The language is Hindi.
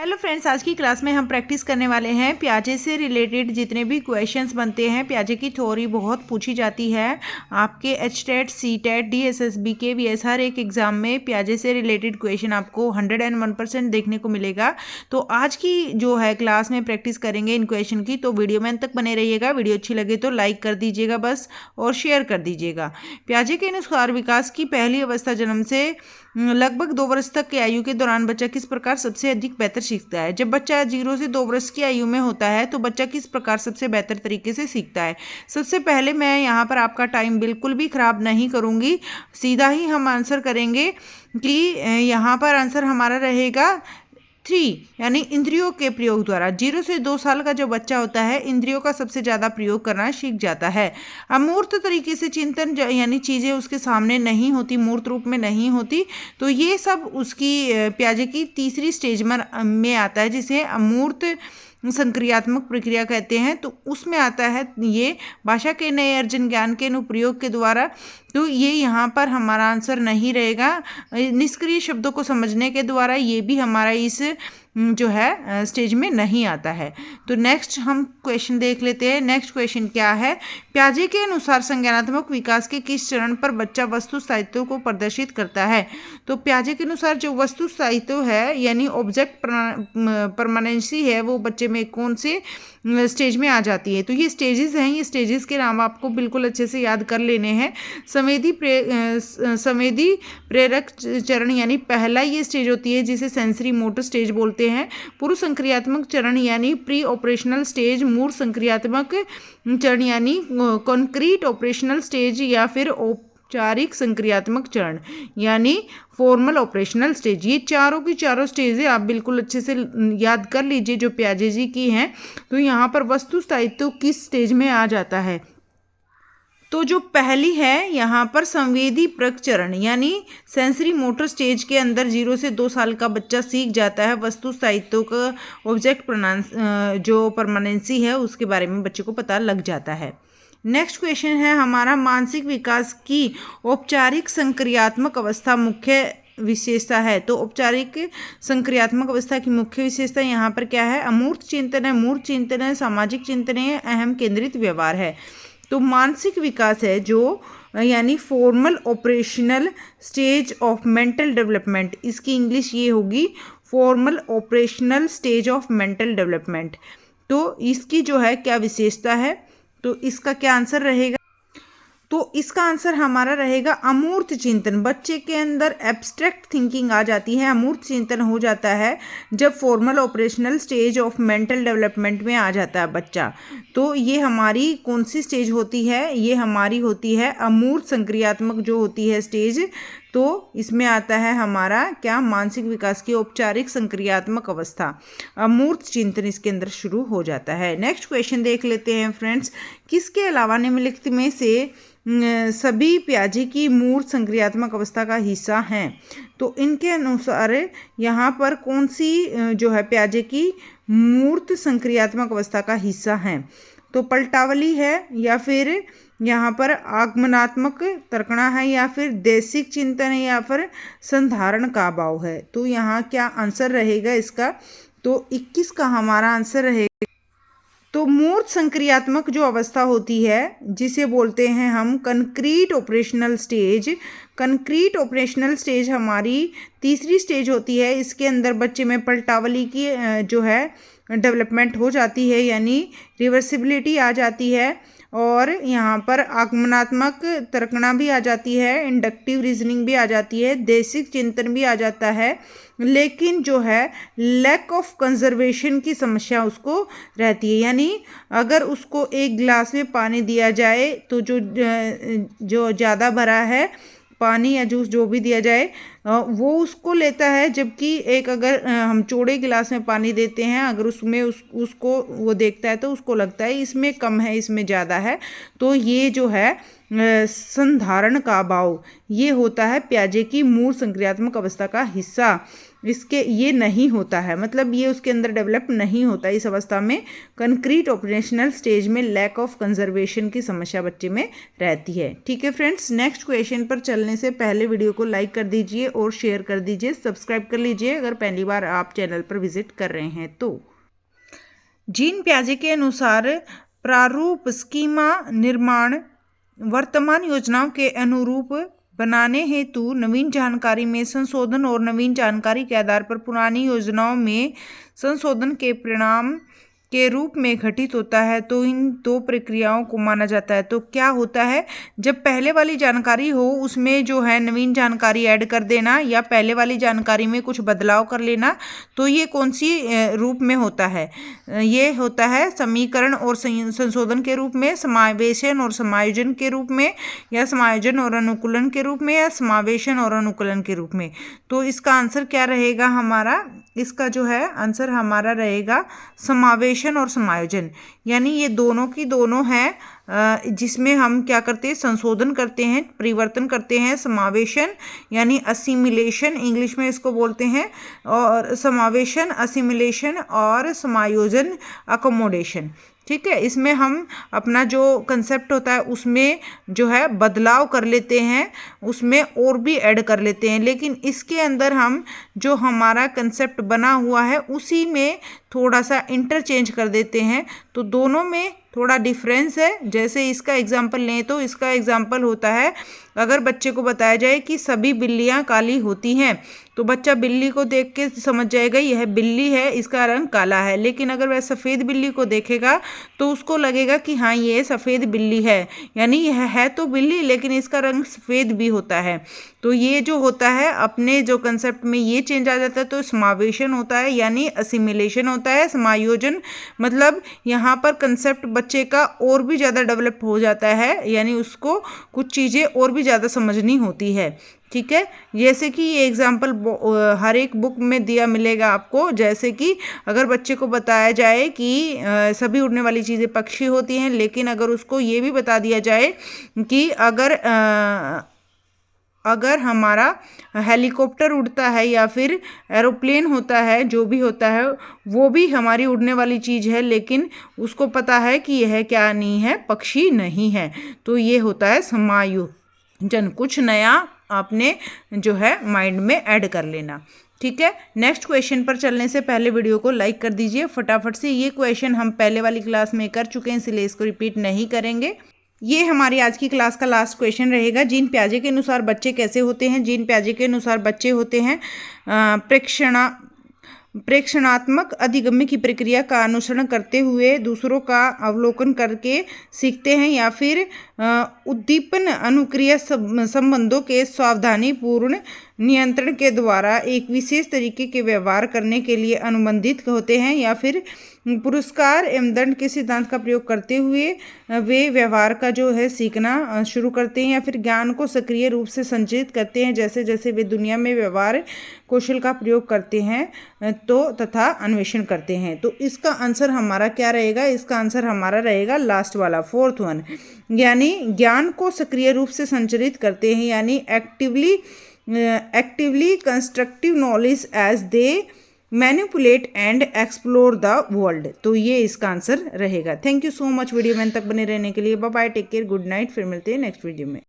हेलो फ्रेंड्स, आज की क्लास में हम प्रैक्टिस करने वाले हैं प्याजे से रिलेटेड जितने भी क्वेश्चंस बनते हैं। प्याजे की थ्योरी बहुत पूछी जाती है आपके एचटेट, सीटेट, डीएसएसबी के वीएस हर एक एग्जाम में प्याजे से रिलेटेड क्वेश्चन आपको 101% देखने को मिलेगा। तो आज की जो है क्लास में प्रैक्टिस करेंगे इन क्वेश्चन की, तो वीडियो में अंत तक बने रहिएगा। वीडियो अच्छी लगे तो लाइक कर दीजिएगा बस, और शेयर कर दीजिएगा। प्याजे के अनुसार विकास की पहली अवस्था जन्म से लगभग 2 वर्ष तक की आयु के दौरान बच्चा किस प्रकार सबसे अधिक बेहतर सीखता है। जब बच्चा 0 से 2 वर्ष की आयु में होता है तो बच्चा किस प्रकार सबसे बेहतर तरीके से सीखता है। सबसे पहले मैं यहाँ पर आपका टाइम बिल्कुल भी ख़राब नहीं करूँगी, सीधा ही हम आंसर करेंगे कि यहाँ पर आंसर हमारा रहेगा 3, यानी इंद्रियों के प्रयोग द्वारा। 0 से 2 साल का जो बच्चा होता है इंद्रियों का सबसे ज़्यादा प्रयोग करना सीख जाता है। अमूर्त तरीके से चिंतन, यानी चीज़ें उसके सामने नहीं होती, मूर्त रूप में नहीं होती, तो ये सब उसकी प्याजे की तीसरी स्टेज में आता है, जिसे अमूर्त संक्रियात्मक प्रक्रिया कहते हैं। तो उसमें आता है ये भाषा के नए अर्जन, ज्ञान के अनुप्रयोग के द्वारा। तो ये यहाँ पर हमारा आंसर नहीं रहेगा। निष्क्रिय शब्दों को समझने के द्वारा ये भी हमारा इस जो है स्टेज में नहीं आता है। तो नेक्स्ट हम क्वेश्चन देख लेते हैं। नेक्स्ट क्वेश्चन क्या है, प्याजे के अनुसार संज्ञानात्मक विकास के किस चरण पर बच्चा वस्तु स्थायित्व को प्रदर्शित करता है। तो प्याजे के अनुसार जो वस्तु स्थायित्व है, यानी ऑब्जेक्ट परमानेंसी है, वो बच्चे में कौन से स्टेज में आ जाती है। तो ये स्टेजेस हैं, ये स्टेजेस के नाम आपको बिल्कुल अच्छे से याद कर लेने हैं। संवेदी प्रेरक चरण, यानी पहला ये स्टेज होती है जिसे सेंसरी मोटर स्टेज बोलते हैं। पूर्व संक्रियात्मक चरण यानी प्री ऑपरेशनल स्टेज, मूर्त संक्रियात्मक चरण यानी कॉन्क्रीट ऑपरेशनल स्टेज, या फिर औपचारिक संक्रियात्मक चरण यानी फॉर्मल ऑपरेशनल स्टेज। ये चारों की चारों स्टेज है, आप बिल्कुल अच्छे से याद कर लीजिए जो प्याजे जी की हैं। तो यहाँ पर वस्तु स्थायित्व किस स्टेज में आ जाता है। तो जो पहली है यहाँ पर संवेदी प्रचरण, यानी सेंसरी मोटर स्टेज के अंदर 0 से 2 साल का बच्चा सीख जाता है वस्तु स्थायित्व का, ऑब्जेक्ट जो परमानेंसी है उसके बारे में बच्चे को पता लग जाता है। नेक्स्ट क्वेश्चन है हमारा, मानसिक विकास की औपचारिक संक्रियात्मक अवस्था मुख्य विशेषता है। तो औपचारिक संक्रियात्मक अवस्था की मुख्य विशेषता यहाँ पर क्या है, अमूर्त चिंतन है, मूर्त चिंतन है, सामाजिक चिंतन है, अहम केंद्रित व्यवहार है। तो मानसिक विकास है जो, यानी formal operational stage of mental development, इसकी इंग्लिश ये होगी formal operational stage of mental development. तो इसकी जो है क्या विशेषता है, तो इसका क्या आंसर रहेगा। तो इसका आंसर हमारा रहेगा अमूर्त चिंतन। बच्चे के अंदर एब्स्ट्रैक्ट थिंकिंग आ जाती है, अमूर्त चिंतन हो जाता है जब formal operational stage of mental development में आ जाता है बच्चा। तो ये हमारी कौन सी स्टेज होती है, ये हमारी होती है अमूर्त संक्रियात्मक जो होती है स्टेज। तो इसमें आता है हमारा क्या, मानसिक विकास की औपचारिक संक्रियात्मक अवस्था, अमूर्त चिंतन इसके अंदर शुरू हो जाता है। नेक्स्ट क्वेश्चन देख लेते हैं फ्रेंड्स, किसके अलावा निम्नलिखित में से सभी प्याजे की मूर्त संक्रियात्मक अवस्था का हिस्सा हैं। तो इनके अनुसार यहाँ पर कौन सी जो है प्याजे की मूर्त संक्रियात्मक अवस्था का हिस्सा है। तो पलटावली है, या फिर यहाँ पर आगमनात्मक तर्कणा है, या फिर देशिक चिंतन है, या फिर संधारण का भाव है। तो यहाँ क्या आंसर रहेगा इसका, तो 21 का हमारा आंसर रहेगा। तो मूर्त संक्रियात्मक जो अवस्था होती है जिसे बोलते हैं हम concrete operational stage. Concrete operational stage हमारी तीसरी स्टेज होती है। इसके अंदर बच्चे में पलटावली की जो है डेवलपमेंट हो जाती है, यानी रिवर्सिबिलिटी आ जाती है, और यहाँ पर आगमनात्मक तर्कणा भी आ जाती है, इंडक्टिव रीजनिंग भी आ जाती है, देशिक चिंतन भी आ जाता है। लेकिन जो है लैक ऑफ कंजर्वेशन की समस्या उसको रहती है, यानी अगर उसको एक गिलास में पानी दिया जाए तो जो ज़्यादा भरा है पानी या जूस जो भी दिया जाए वो उसको लेता है, जबकि एक अगर हम चौड़े गिलास में पानी देते हैं, अगर उसमें उसको वो देखता है तो उसको लगता है इसमें कम है इसमें ज़्यादा है। तो ये जो है संधारण का भाव ये होता है प्याजे की मूल संक्रियात्मक अवस्था का हिस्सा। इसके ये नहीं होता है, मतलब ये उसके अंदर डेवलप नहीं होता। इस अवस्था में कंक्रीट ऑपरेशनल स्टेज में लैक ऑफ कंजर्वेशन की समस्या बच्चे में रहती है। ठीक है फ्रेंड्स, नेक्स्ट क्वेश्चन पर चलने से पहले वीडियो को लाइक कर दीजिए और शेयर कर दीजिए, सब्सक्राइब कर लीजिए अगर पहली बार आप चैनल पर विजिट कर रहे हैं तो। जीन पियाजे के अनुसार प्रारूप स्कीमा निर्माण वर्तमान योजनाओं के अनुरूप बनाने हेतु नवीन जानकारी में संशोधन और नवीन जानकारी के आधार पर पुरानी योजनाओं में संशोधन के परिणाम के रूप में घटित होता है। तो इन दो प्रक्रियाओं को माना जाता है। तो क्या होता है, जब पहले वाली जानकारी हो उसमें जो है नवीन जानकारी ऐड कर देना या पहले वाली जानकारी में कुछ बदलाव कर लेना, तो ये कौन सी रूप में होता है? ये होता है समीकरण और संशोधन के रूप में, समावेशन और समायोजन के रूप में, या समायोजन और अनुकूलन के रूप में, या समावेशन और अनुकूलन के रूप में। तो इसका आंसर क्या रहेगा हमारा? इसका जो है आंसर हमारा रहेगा समावेशन और समायोजन, यानी ये दोनों की दोनों हैं जिसमें हम क्या करते हैं, संशोधन करते हैं, परिवर्तन करते हैं। समावेशन यानी असिमिलेशन इंग्लिश में इसको बोलते हैं, और समावेशन असिमिलेशन और समायोजन अकोमोडेशन। ठीक है, इसमें हम अपना जो कंसेप्ट होता है उसमें जो है बदलाव कर लेते हैं, उसमें और भी ऐड कर लेते हैं, लेकिन इसके अंदर हम जो हमारा कंसेप्ट बना हुआ है उसी में थोड़ा सा इंटरचेंज कर देते हैं। तो दोनों में थोड़ा डिफरेंस है। जैसे इसका एग्जाम्पल लें तो इसका एग्जाम्पल होता है, अगर बच्चे को बताया जाए कि सभी बिल्लियां काली होती हैं तो बच्चा बिल्ली को देख के समझ जाएगा यह बिल्ली है, इसका रंग काला है। लेकिन अगर वह सफ़ेद बिल्ली को देखेगा तो उसको लगेगा कि हाँ ये सफ़ेद बिल्ली है, यानी यह है तो बिल्ली लेकिन इसका रंग सफ़ेद भी होता है। तो ये जो होता है अपने जो कंसेप्ट में ये चेंज आ जाता है। तो समावेशन होता है यानी असिमिलेशन होता है। समायोजन मतलब यहाँ पर कंसेप्ट बच्चे का और भी ज़्यादा डेवलप हो जाता है, यानी उसको कुछ चीज़ें और भी ज़्यादा समझनी होती है। ठीक है, जैसे कि ये एग्जाम्पल हर एक बुक में दिया मिलेगा आपको। जैसे कि अगर बच्चे को बताया जाए कि सभी उड़ने वाली चीज़ें पक्षी होती हैं, लेकिन अगर उसको ये भी बता दिया जाए कि अगर हमारा हेलीकॉप्टर उड़ता है या फिर एरोप्लेन होता है, जो भी होता है वो भी हमारी उड़ने वाली चीज़ है, लेकिन उसको पता है कि यह क्या नहीं है, पक्षी नहीं है। तो ये होता है समायोजन, कुछ नया आपने जो है माइंड में ऐड कर लेना। ठीक है, नेक्स्ट क्वेश्चन पर चलने से पहले वीडियो को लाइक कर दीजिए फटाफट से। ये क्वेश्चन हम पहले वाली क्लास में कर चुके हैं, इसलिए इसको रिपीट नहीं करेंगे। ये हमारी आज की क्लास का लास्ट क्वेश्चन रहेगा। जीन पियाजे के अनुसार बच्चे कैसे होते हैं? जीन पियाजे के अनुसार बच्चे होते हैं प्रेक्षणात्मक अधिगम्य की प्रक्रिया का अनुसरण करते हुए दूसरों का अवलोकन करके सीखते हैं, या फिर उद्दीपन अनुक्रिया संबंधों के सावधानीपूर्ण नियंत्रण के द्वारा एक विशेष तरीके के व्यवहार करने के लिए अनुबंधित होते हैं, या फिर पुरस्कार एवं दंड के सिद्धांत का प्रयोग करते हुए वे व्यवहार का जो है सीखना शुरू करते हैं, या फिर ज्ञान को सक्रिय रूप से संचित करते हैं जैसे जैसे वे दुनिया में व्यवहार कौशल का प्रयोग करते हैं तो तथा अन्वेषण करते हैं। तो इसका आंसर हमारा क्या रहेगा? इसका आंसर हमारा रहेगा लास्ट वाला, फोर्थ वन, यानी ज्ञान को सक्रिय रूप से संचरित करते हैं, यानी actively constructive knowledge as they manipulate and explore the world. तो ये इसका आंसर रहेगा। Thank you so much video में तक बने रहने के लिए। Bye bye, take care, good night. फिर मिलते हैं नेक्स्ट वीडियो में।